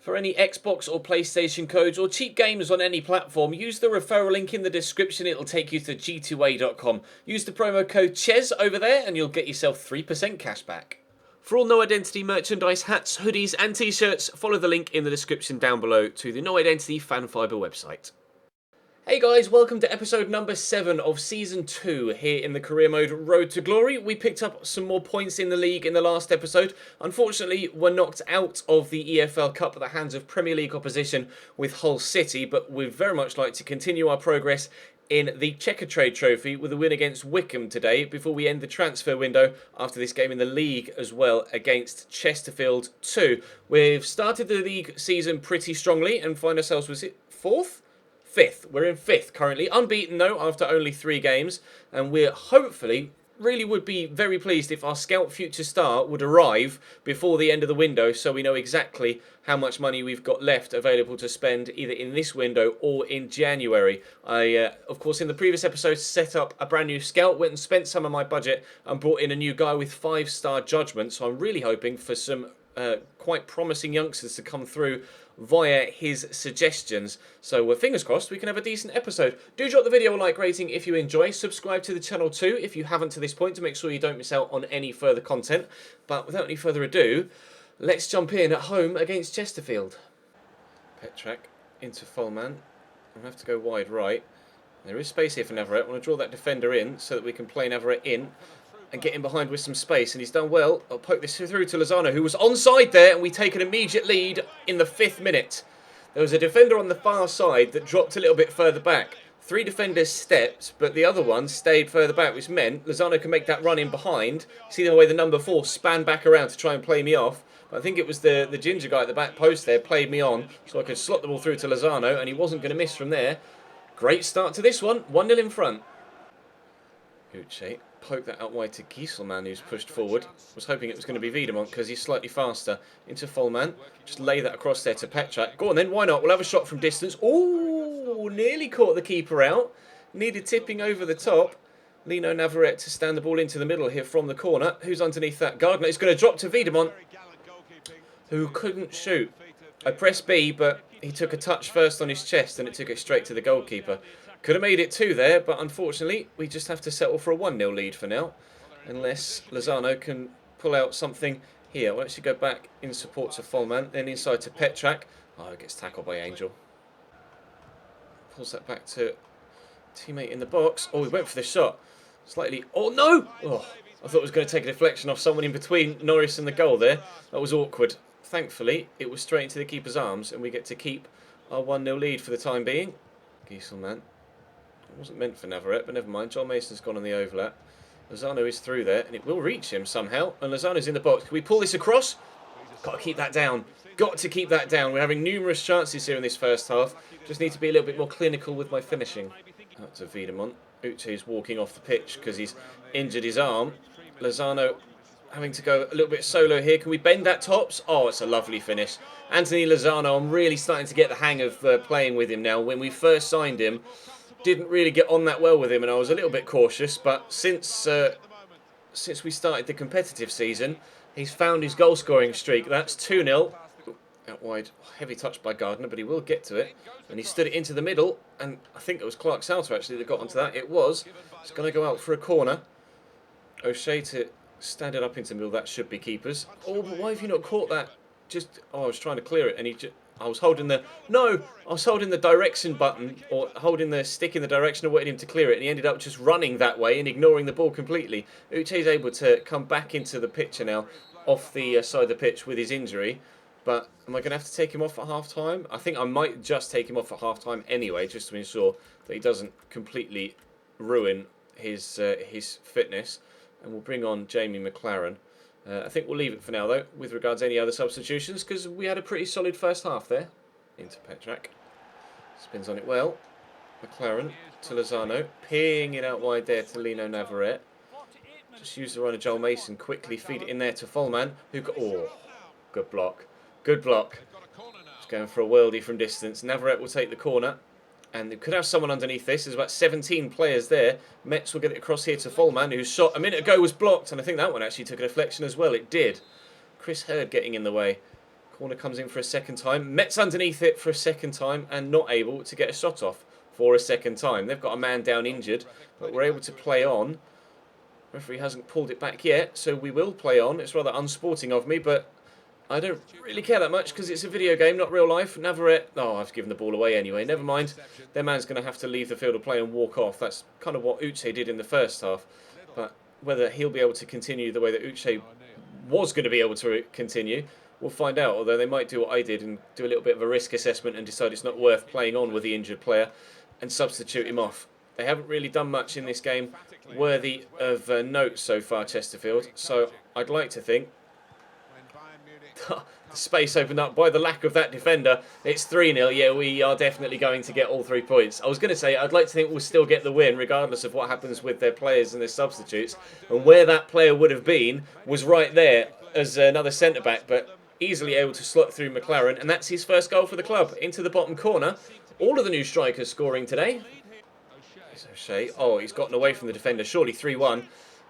For any Xbox or PlayStation codes or cheap games on any platform, use the referral link in the description. It'll take you to g2a.com. Use the promo code CHES over there and you'll get yourself 3% cash back. For all No Identity merchandise, hats, hoodies and t-shirts, follow the link in the description down below to the No Identity Fan Fibre website. Hey guys, welcome to episode number 7 of Season 2 here in the career mode Road to Glory. We picked up some more points in the league in the last episode. Unfortunately, we're knocked out of the EFL Cup at the hands of Premier League opposition with Hull City, but we'd very much like to continue our progress in the Checkatrade Trophy with a win against Wycombe today before we end the transfer window after this game in the league as well against Chesterfield 2. We've started the league season pretty strongly and find ourselves, was it 4th? 5th. We're in 5th currently. Unbeaten though after only 3 games. And we're hopefully, really would be very pleased if our Scout Future Star would arrive before the end of the window so we know exactly how much money we've got left available to spend either in this window or in January. I, of course, in the previous episode set up a brand new Scout, went and spent some of my budget and brought in a new guy with 5-star judgment. So I'm really hoping for some quite promising youngsters to come through via his suggestions. So fingers crossed we can have a decent episode. Do drop the video a like rating if you enjoy. Subscribe to the channel too if you haven't to this point to make sure you don't miss out on any further content. But without any further ado, let's jump in at home against Chesterfield. Petrak into full man. I have to go wide right. There is space here for Navarrete. I want to draw that defender in so that we can play Navarrete in and get in behind with some space, and he's done well. I'll poke this through to Lozano, who was onside there, and we take an immediate lead in the 5th minute. There was a defender on the far side that dropped a little bit further back. 3 defenders stepped, but the other one stayed further back, which meant Lozano can make that run in behind. See the way the number 4 span back around to try and play me off. But I think it was the ginger guy at the back post there played me on, so I could slot the ball through to Lozano, and he wasn't going to miss from there. Great start to this one, 1-0 in front. Uche. Poke that out wide to Gieselman, who's pushed forward. Was hoping it was going to be Wiedemont because he's slightly faster. Into Fullman. Just lay that across there to Petrak. Go on then, why not? We'll have a shot from distance. Oh, nearly caught the keeper out. Needed tipping over the top. Lino Navarrete to stand the ball into the middle here from the corner. Who's underneath that? Gardner is going to drop to Wiedemont, who couldn't shoot. I pressed B, but he took a touch first on his chest and it took it straight to the goalkeeper. Could have made it 2 there, but unfortunately we just have to settle for a 1-0 lead for now. Unless Lozano can pull out something here. We'll actually go back in support to Fullman, then inside to Petrak. Oh, it gets tackled by Angel. Pulls that back to teammate in the box. Oh, he went for the shot. Slightly. Oh, no! Oh, I thought it was going to take a deflection off someone in between Norris and the goal there. That was awkward. Thankfully, it was straight into the keeper's arms, and we get to keep our 1-0 lead for the time being. Gieselman. It wasn't meant for Navarrete, but never mind. John Mason's gone on the overlap. Lozano is through there, and it will reach him somehow. And Lozano's in the box. Can we pull this across? Got to keep that down. Got to keep that down. We're having numerous chances here in this first half. Just need to be a little bit more clinical with my finishing. Out to Wiedemont. Uche is walking off the pitch because he's injured his arm. Lozano having to go a little bit solo here. Can we bend that tops? Oh, it's a lovely finish. Anthony Lozano, I'm really starting to get the hang of playing with him now. When we first signed him, didn't really get on that well with him and I was a little bit cautious, but since we started the competitive season, he's found his goal scoring streak. That's 2-0. Out wide, heavy touch by Gardner, but he will get to it. And he stood it into the middle, and I think it was Clark Salter actually that got onto that. It was. It's going to go out for a corner. O'Shea to stand it up into the middle. That should be keepers. Oh, but why have you not caught that? I was trying to clear it, and I was holding the direction button, or holding the stick in the direction of wanting him to clear it, and he ended up just running that way and ignoring the ball completely. Uche's able to come back into the picture now, off the side of the pitch with his injury. But am I going to have to take him off at half-time? I think I might just take him off at half-time anyway, just to ensure that he doesn't completely ruin his fitness. And we'll bring on Jamie McLaren. I think we'll leave it for now, though, with regards to any other substitutions, because we had a pretty solid first half there. Into Petrak. Spins on it well. McLaren to Lozano. Peeing it out wide there to Lino Navarrete. Just use the run of Joel Mason. Quickly feed it in there to Fullman. Oh, good block. Good block. Just going for a worldie from distance. Navarrete will take the corner. And they could have someone underneath this. There's about 17 players there. Metz will get it across here to Fullman, whose shot a minute ago was blocked. And I think that one actually took a deflection as well. It did. Chris Hurd getting in the way. Corner comes in for a second time. Met's underneath it for a second time and not able to get a shot off for a second time. They've got a man down injured, but we're able to play on. Referee hasn't pulled it back yet, so we will play on. It's rather unsporting of me, but I don't really care that much because it's a video game, not real life. Navarrete, oh, I've given the ball away anyway. Never mind. Their man's going to have to leave the field of play and walk off. That's kind of what Uche did in the first half. But whether he'll be able to continue the way that Uche was going to be able to continue, we'll find out. Although they might do what I did and do a little bit of a risk assessment and decide it's not worth playing on with the injured player and substitute him off. They haven't really done much in this game worthy of note so far, Chesterfield. So I'd like to think the space opened up by the lack of that defender. It's 3-0. Yeah, we are definitely going to get all 3 points. I was going to say, I'd like to think we'll still get the win, regardless of what happens with their players and their substitutes. And where that player would have been was right there as another centre-back, but easily able to slot through McLaren. And that's his first goal for the club. Into the bottom corner. All of the new strikers scoring today. O'Shea. Oh, he's gotten away from the defender. Surely 3-1.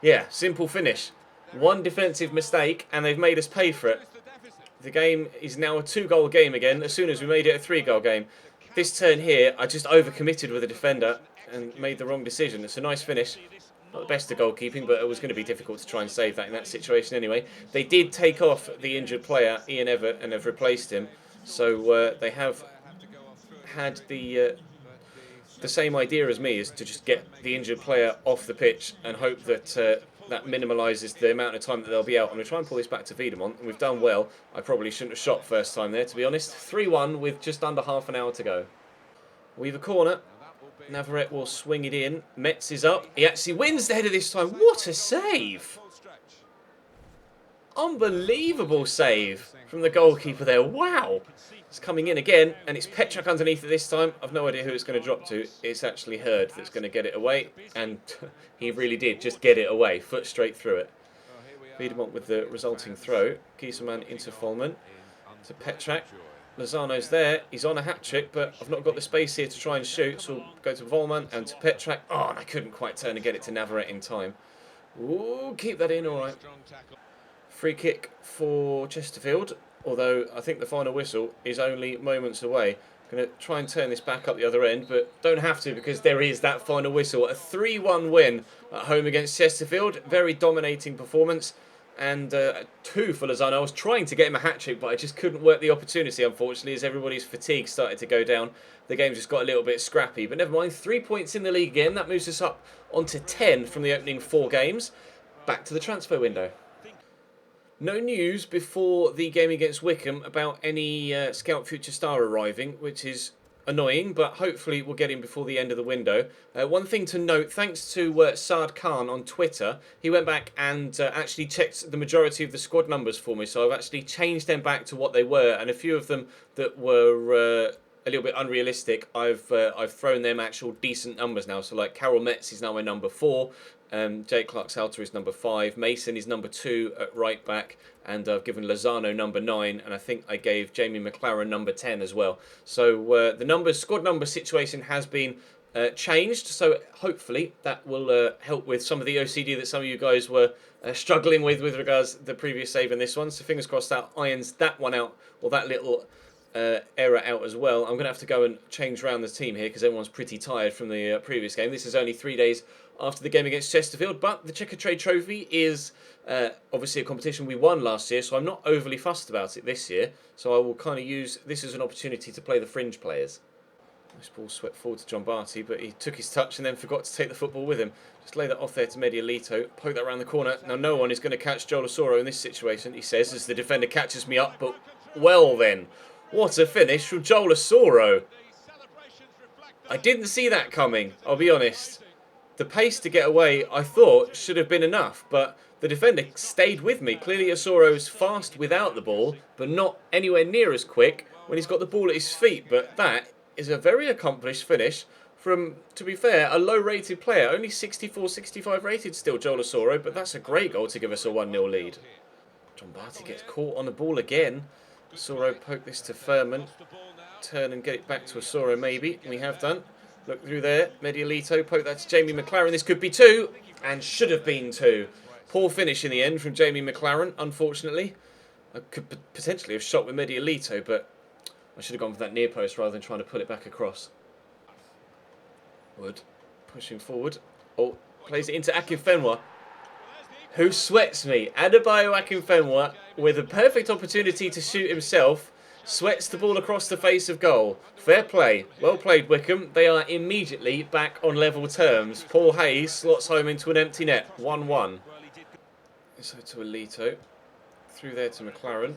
Yeah, simple finish. One defensive mistake, and they've made us pay for it. The game is now a 2-goal game again, as soon as we made it a 3-goal game. This turn here, I just overcommitted with the defender and made the wrong decision. It's a nice finish. Not the best of goalkeeping, but it was going to be difficult to try and save that in that situation anyway. They did take off the injured player, Ian Everett, and have replaced him. So they have had the same idea as me, is to just get the injured player off the pitch and hope that that minimalises the amount of time that they'll be out. I'm going to try and pull this back to Wiedemont, and we've done well. I probably shouldn't have shot first time there, to be honest. 3-1 with just under half an hour to go. We have a corner. Navarrete will swing it in. Metz is up. He actually wins the header this time. What a save! Unbelievable save from the goalkeeper there. Wow! It's coming in again, and it's Petrak underneath it this time. I've no idea who it's going to drop to. It's actually Hurd that's going to get it away, and he really did just get it away. Foot straight through it. Wiedemont with the resulting throw. Gieselman into Folman. To Petrak. Lozano's there. He's on a hat-trick, but I've not got the space here to try and shoot, so we'll go to Volman and to Petrak. Oh, and I couldn't quite turn and get it to Navarrete in time. Ooh, keep that in, all right. Free kick for Chesterfield, although I think the final whistle is only moments away. Going to try and turn this back up the other end, but don't have to because there is that final whistle. A 3-1 win at home against Chesterfield. Very dominating performance. And 2 for Lozano. I was trying to get him a hat-trick, but I just couldn't work the opportunity, unfortunately, as everybody's fatigue started to go down. The game just got a little bit scrappy. But never mind, 3 points in the league again. That moves us up onto 10 from the opening 4 games. Back to the transfer window. No news before the game against Wickham about any Scout Future Star arriving, which is annoying, but hopefully we'll get him before the end of the window. One thing to note, thanks to Saad Khan on Twitter, he went back and actually checked the majority of the squad numbers for me, so I've actually changed them back to what they were, and a few of them that were a little bit unrealistic, I've thrown them actual decent numbers now. So like Carol Metz is now my number 4. Jake Clark-Salter is number 5. Mason is number 2 at right back. And I've given Lozano number 9. And I think I gave Jamie McLaren number 10 as well. So the squad number situation has been changed. So hopefully that will help with some of the OCD that some of you guys were struggling with regards to the previous save and this one. So fingers crossed that irons that one out, or that little error out as well. I'm going to have to go and change around the team here because everyone's pretty tired from the previous game. This is only 3 days after the game against Chesterfield, but the Checkatrade Trophy is obviously a competition we won last year, so I'm not overly fussed about it this year. So I will kind of use this as an opportunity to play the fringe players. This ball swept forward to John Barty, but he took his touch and then forgot to take the football with him. Just lay that off there to Medialito, poke that around the corner. Now no one is going to catch Joel Osoro in this situation, he says, as the defender catches me up, but well then. What a finish from Joel Osoro. I didn't see that coming, I'll be honest. The pace to get away, I thought, should have been enough, but the defender stayed with me. Clearly Osoro's fast without the ball, but not anywhere near as quick when he's got the ball at his feet. But that is a very accomplished finish from, to be fair, a low-rated player. Only 64, 65 rated still, Joel Osoro, but that's a great goal to give us a 1-0 lead. John Barty gets caught on the ball again. Osoro poke this to Furman. Turn and get it back to Osoro, maybe. We have done. Look through there. Medialito poke that to Jamie McLaren. This could be 2, and should have been 2. Poor finish in the end from Jamie McLaren, unfortunately. I could potentially have shot with Medialito, but I should have gone for that near post rather than trying to pull it back across. Wood pushing forward. Oh, plays it into Akinfenwa, who sweats me. Adebayo Akinfenwa, with a perfect opportunity to shoot himself, sweats the ball across the face of goal. Fair play. Well played, Wickham. They are immediately back on level terms. Paul Hayes slots home into an empty net. 1-1. So to Alito. Through there to McLaren.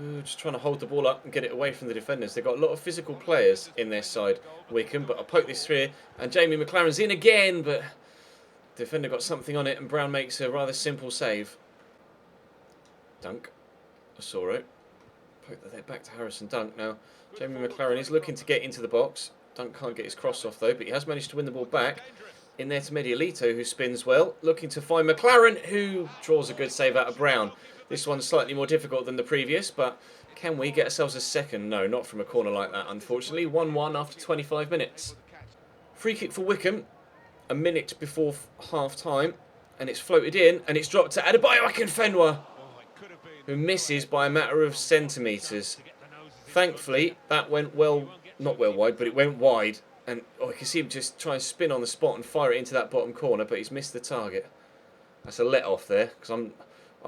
Ooh, just trying to hold the ball up and get it away from the defenders. They've got a lot of physical players in their side, Wickham, but I'll poke this through. And Jamie McLaren's in again, but the defender got something on it and Brown makes a rather simple save. Dunk. Osoro. Poke that back to Harrison Dunk now. Jamie McLaren is looking to get into the box. Dunk can't get his cross off though, but he has managed to win the ball back. In there to Medialito, who spins well. Looking to find McLaren, who draws a good save out of Brown. This one's slightly more difficult than the previous, but can we get ourselves a second? No, not from a corner like that, unfortunately. 1-1 after 25 minutes. Free kick for Wickham, a minute before half-time, and it's floated in, and it's dropped to Adebayo Akinfenwa, who misses by a matter of centimetres. Thankfully, that went well, not well wide, but it went wide, and I can see him just try and spin on the spot and fire it into that bottom corner, but he's missed the target. That's a let-off there, because I'm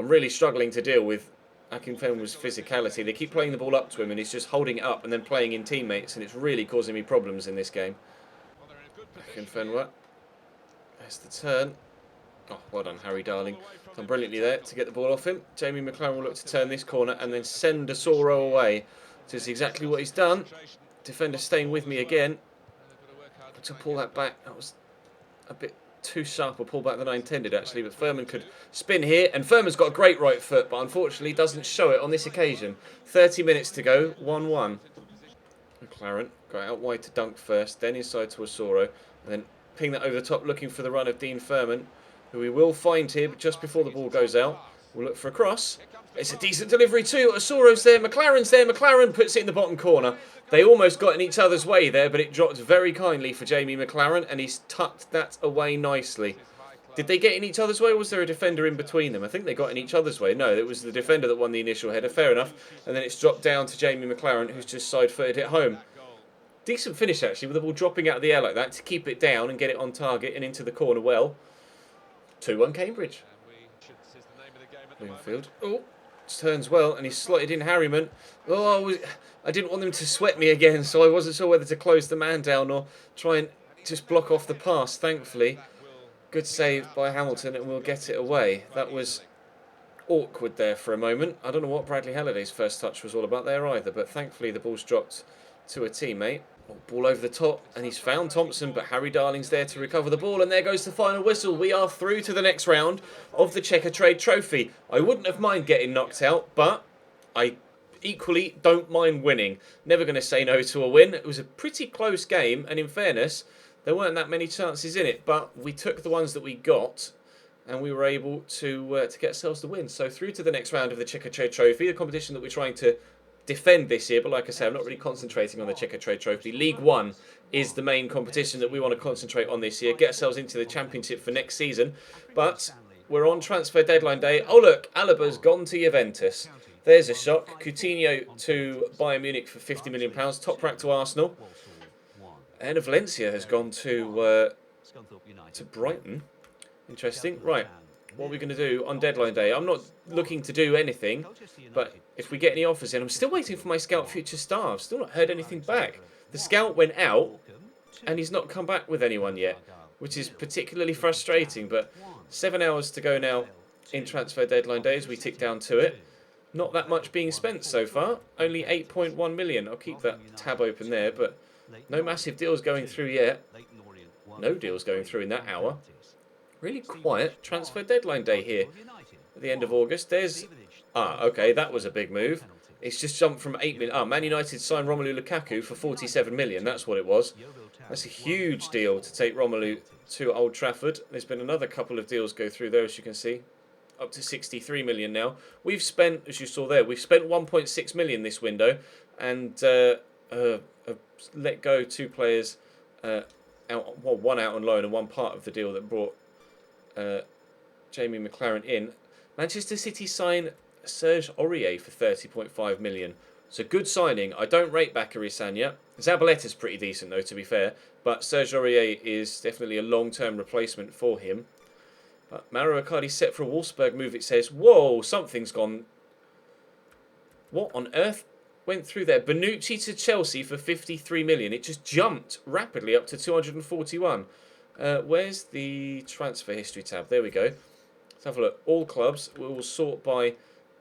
really struggling to deal with Akinfenwa's physicality. They keep playing the ball up to him and he's just holding it up and then playing in teammates, and it's really causing me problems in this game. Akinfenwa. There's the turn. Oh, well done, Harry Darling. Done brilliantly there to get the ball off him. Jamie McLaren will look to turn this corner and then send Osoro away. Which is exactly what he's done. Defender staying with me again. To pull that back, that was a bit too sharp a pullback than I intended actually, but Furman could spin here, and Furman's got a great right foot, but unfortunately doesn't show it on this occasion. 30 minutes to go, 1-1. McLaren got out wide to Dunk first, then inside to Osoro, and then ping that over the top looking for the run of Dean Furman, who we will find here just before the ball goes out. We'll look for a cross. It's a decent delivery too. Osoro's there, McLaren's there, McLaren puts it in the bottom corner. They almost got in each other's way there, but it dropped very kindly for Jamie McLaren, and he's tucked that away nicely. Did they get in each other's way, or was there a defender in between them? I think they got in each other's way. No, it was the defender that won the initial header. Fair enough. And then it's dropped down to Jamie McLaren, who's just side-footed it home. Decent finish, actually, with the ball dropping out of the air like that to keep it down and get it on target and into the corner well. 2-1 Cambridge. Bloomfield. Oh, turns well, and he's slotted in Harriman. Oh, I didn't want them to sweat me again, so I wasn't sure whether to close the man down or try and just block off the pass. Thankfully, good save by Hamilton, and we'll get it away. That was awkward there for a moment. I don't know what Bradley Halliday's first touch was all about there either, but thankfully the ball's dropped to a teammate. Ball over the top, and he's found Thompson, but Harry Darling's there to recover the ball, and there goes the final whistle. We are through to the next round of the Checker Trade Trophy. I wouldn't have minded getting knocked out, but I equally don't mind winning. Never going to say no to a win. It was a pretty close game, and in fairness, there weren't that many chances in it, but we took the ones that we got, and we were able to get ourselves the win. So through to the next round of the Checker Trade Trophy, the competition that we're trying to defend this year, but like I say, I'm not really concentrating on the Checker Trade Trophy. League One is the main competition that we want to concentrate on this year, get ourselves into the Championship for next season, but we're on transfer deadline day. Oh look, Alaba's gone to Juventus. There's a shock. Coutinho to Bayern Munich for £50 million, Toprak to Arsenal, and Valencia has gone to Brighton. Interesting. Right, what are we going to do on deadline day? I'm not looking to do anything, but if we get any offers in, I'm still waiting for my Scout Future Star. I've still not heard anything back. The Scout went out, and he's not come back with anyone yet, which is particularly frustrating, but 7 hours to go now in transfer deadline day as we tick down to it. Not that much being spent so far, only 8.1 million. I'll keep that tab open there, but no massive deals going through yet. No deals going through in that hour. Really quiet transfer deadline day here at the end of August. There's... okay, that was a big move. It's just jumped from 8 million. Man United signed Romelu Lukaku for 47 million. That's what it was. That's a huge deal to take Romelu to Old Trafford. There's been another couple of deals go through there, as you can see. Up to 63 million now. We've spent, as you saw there, we've spent 1.6 million this window, and let go 2 players, one out on loan and one part of the deal that brought Jamie McLaren in. Manchester City sign Serge Aurier for 30.5 million. It's a good signing. I don't rate Bakary Sagna. Zabaleta's pretty decent though, to be fair. But Serge Aurier is definitely a long-term replacement for him. But Mauro Icardi set for a Wolfsburg move, it says. Whoa, something's gone. What on earth went through there? Bonucci to Chelsea for 53 million. It just jumped rapidly up to 241. Where's the transfer history tab? There we go. Let's have a look. All clubs. We will sort by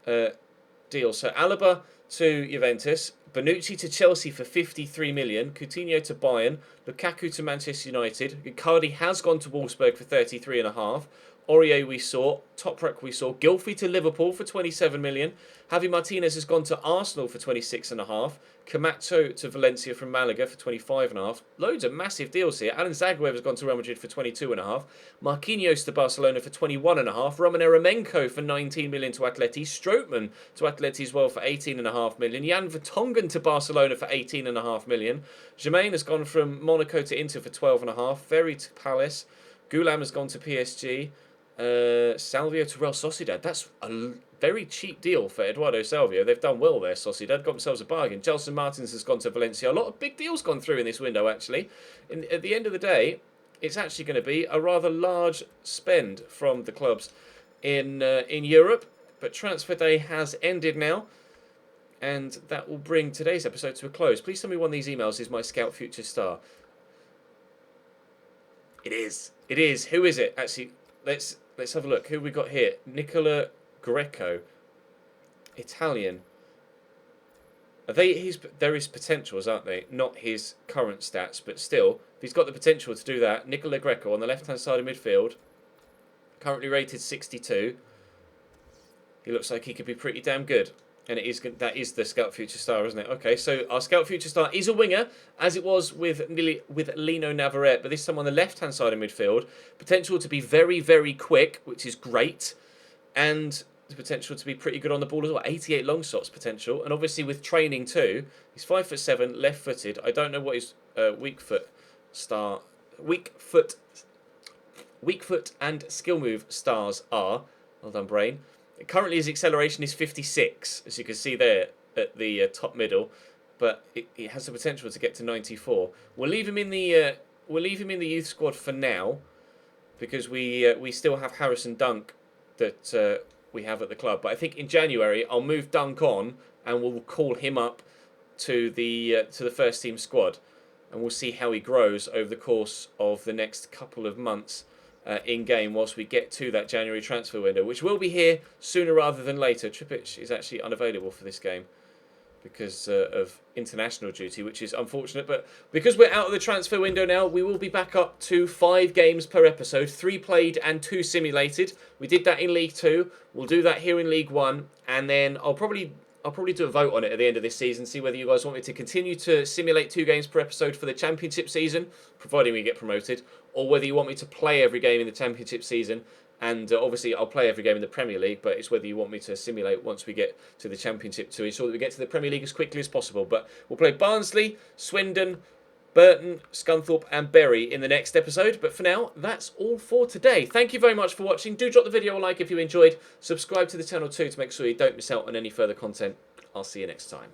deal. So Alaba to Juventus. Bonucci to Chelsea for 53 million. Coutinho to Bayern. Lukaku to Manchester United. Icardi has gone to Wolfsburg for 33.5. Aurier we saw. Toprak we saw. Gylfi to Liverpool for 27 million. Javi Martinez has gone to Arsenal for 26.5. Camacho to Valencia from Malaga for 25.5. Loads of massive deals here. Alan Zagoev has gone to Real Madrid for 22.5. Marquinhos to Barcelona for 21.5. Roman Eremenko for 19 million to Atleti. Strootman to Atleti as well for 18.5 million. Jan Vertonghen to Barcelona for 18.5 million. Jermaine has gone from Monaco to Inter for 12.5. Ferry to Palace. Goulam has gone to PSG. Salvio to Real Sociedad. That's a very cheap deal for Eduardo Salvio. They've done well there, Sociedad. Got themselves a bargain. Gelson Martins has gone to Valencia. A lot of big deals gone through in this window, actually. At the end of the day, it's actually going to be a rather large spend from the clubs in Europe. But transfer day has ended now. And that will bring today's episode to a close. Please tell me one of these emails is my Scout Future Star. It is. It is. Who is it? Actually, let's have a look. Who we got here? Nicola Greco. Italian. Are they there is potentials, aren't they? Not his current stats, but still, if he's got the potential to do that. Nicola Greco on the left-hand side of midfield. Currently rated 62. He looks like he could be pretty damn good. And that is the Scout Future Star, isn't it? Okay, so our Scout Future Star is a winger, as it was with Lino Navarrete, but this time on the left-hand side of midfield. Potential to be very, very quick, which is great. And the potential to be pretty good on the ball as well. 88 long shots potential. And obviously with training too. He's 5'7", left-footed. I don't know what his weak foot and skill move stars are. Well done, brain. Currently, his acceleration is 56, as you can see there at the top middle, but it has the potential to get to 94. We'll leave him in the youth squad for now, because we still have Harrison Dunk that we have at the club. But I think in January I'll move Dunk on, and we'll call him up to the first team squad, and we'll see how he grows over the course of the next couple of months. In-game whilst we get to that January transfer window, which will be here sooner rather than later. Trippic is actually unavailable for this game because of international duty, which is unfortunate. But because we're out of the transfer window now, we will be back up to 5 games per episode, 3 played and 2 simulated. We did that in League 2. We'll do that here in League 1, and then I'll probably do a vote on it at the end of this season, see whether you guys want me to continue to simulate 2 games per episode for the Championship season, providing we get promoted, or whether you want me to play every game in the Championship season. And obviously I'll play every game in the Premier League, but it's whether you want me to simulate once we get to the Championship to ensure that we get to the Premier League as quickly as possible. But we'll play Barnsley, Swindon, Burton, Scunthorpe and Bury in the next episode. But for now, that's all for today. Thank you very much for watching. Do drop the video a like if you enjoyed. Subscribe to the channel too to make sure you don't miss out on any further content. I'll see you next time.